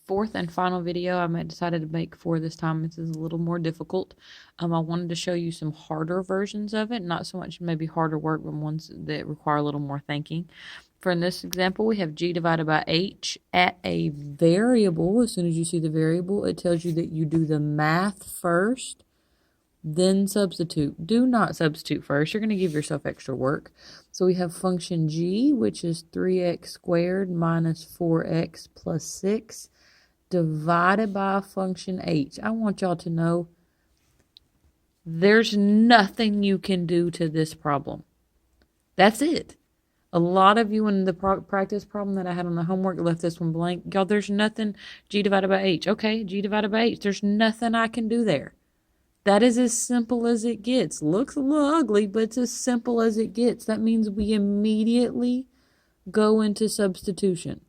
fourth and final video I decided to make for this time. This is a little more difficult. I wanted to show you some harder versions of it, not so much maybe harder work, but ones that require a little more thinking. For in this example, we have g divided by h at a variable. As soon as you see the variable, it tells you that you do the math first, then substitute. Do not substitute first. You're going to give yourself extra work. So we have function g, which is 3x squared minus 4x plus 6 divided by function h. I want y'all to know there's nothing you can do to this problem. That's it. A lot of you in the practice problem that I had on the homework left this one blank. Y'all, there's nothing. G divided by h. Okay, g divided by h. There's nothing I can do there. That is as simple as it gets. Looks a little ugly, but it's as simple as it gets. That means we immediately go into substitution.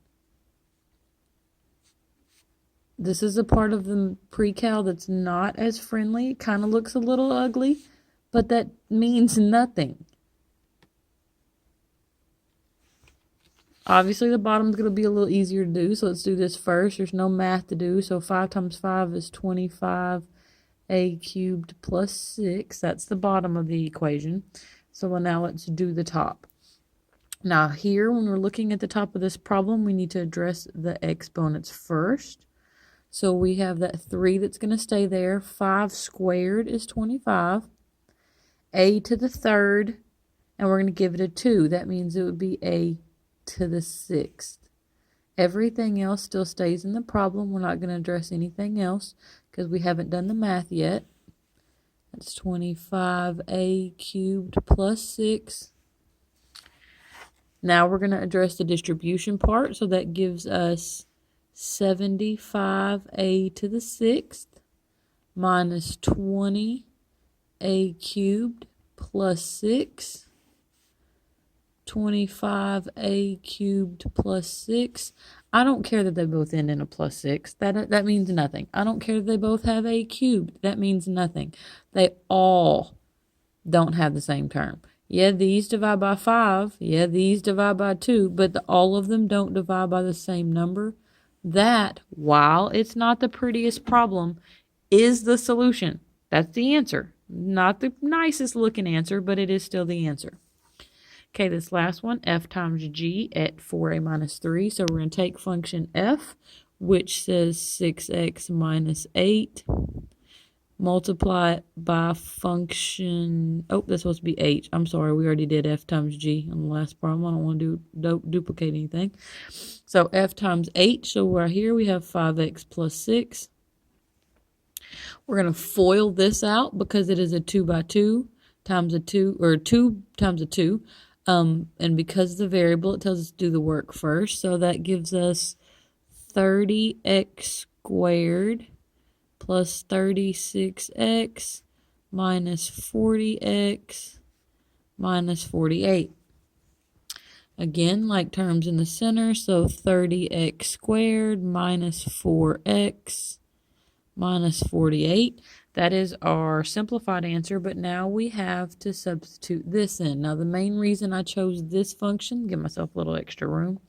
This is a part of the pre-cal that's not as friendly. It kind of looks a little ugly, but that means nothing. Obviously, the bottom's going to be a little easier to do, so let's do this first. There's no math to do, so 5 times 5 is 25. A cubed plus 6. That's the bottom of the equation. So now let's do the top. Now here, when we're looking at the top of this problem, we need to address the exponents first. So we have that 3 that's going to stay there. 5 squared is 25. A to the third, and we're going to give it a 2. That means it would be a to the 6th. Everything else still stays in the problem. We're not going to address anything else because we haven't done the math yet. That's 25a cubed plus 6. Now we're going to address the distribution part. So that gives us 75a to the 6th minus 20a cubed plus 6. 25a cubed plus 6. I don't care that they both end in a plus 6. That means nothing. I don't care that they both have a cubed. That means nothing. They all don't have the same term. Yeah, these divide by 5. Yeah, these divide by 2. But all of them don't divide by the same number. That, while it's not the prettiest problem, is the solution. That's the answer. Not the nicest looking answer, but it is still the answer. Okay, this last one, f times g at 4a minus 3. So we're going to take function f, which says 6x minus 8, multiply it by function, oh, that's supposed to be h. I'm sorry, we already did f times g on the last problem. I don't want to duplicate anything. So f times h, so right here we have 5x plus 6. We're going to FOIL this out because it is a 2 by 2 times a 2, or 2 times a 2. And because of the variable, it tells us to do the work first. So that gives us 30x squared plus 36x minus 40x minus 48. Again, like terms in the center, so 30x squared minus 4x minus 48. That is our simplified answer, but now we have to substitute this in. Now, the main reason I chose this function, give myself a little extra room,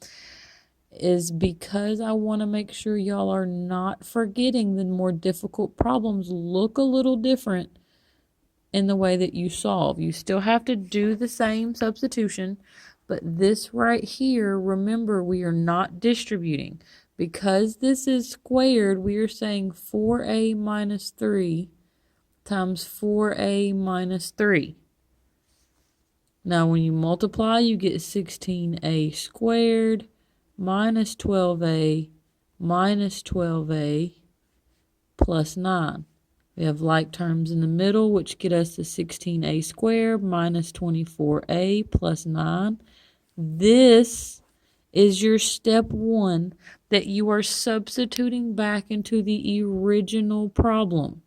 is because I want to make sure y'all are not forgetting the more difficult problems look a little different in the way that you solve. You still have to do the same substitution, but this right here, remember, we are not distributing. Because this is squared, we are saying 4a minus 3 times 4a minus 3. Now, when you multiply, you get 16a squared minus 12a minus 12a plus 9. We have like terms in the middle, which get us to 16a squared minus 24a plus 9. This is your step 1 that you are substituting back into the original problem.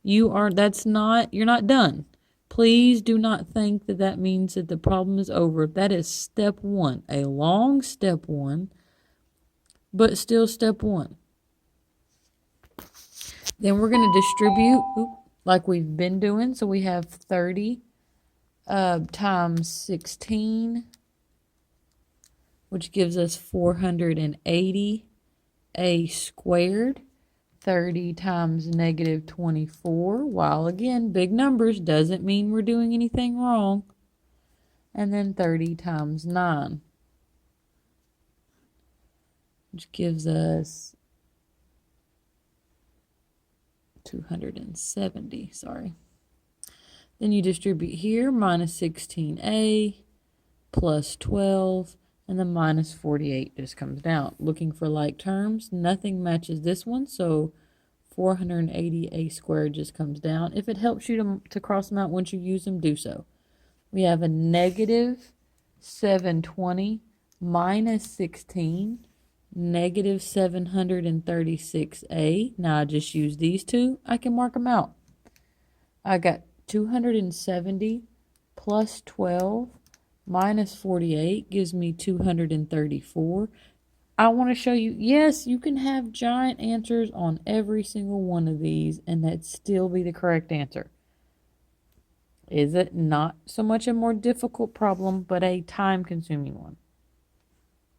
You're not done. Please do not think that that means that the problem is over. That is step 1, a long step 1, but still step 1. Then we're going to distribute like we've been doing. So we have 30 times 16, which gives us 480 a squared. 30 times negative 24, while again, big numbers doesn't mean we're doing anything wrong. And then 30 times 9, which gives us 270, sorry. Then you distribute here, minus 16a plus 12, and then minus 48 just comes down. Looking for like terms, nothing matches this one, so 480a squared just comes down. If it helps you to cross them out once you use them, do so. We have a negative 720 minus 16, negative 736a. Now I just use these two. I can mark them out. I got 270 plus 12 minus 48 gives me 234. I want to show you, yes, you can have giant answers on every single one of these, and that still be the correct answer. Is it not so much a more difficult problem, but a time-consuming one?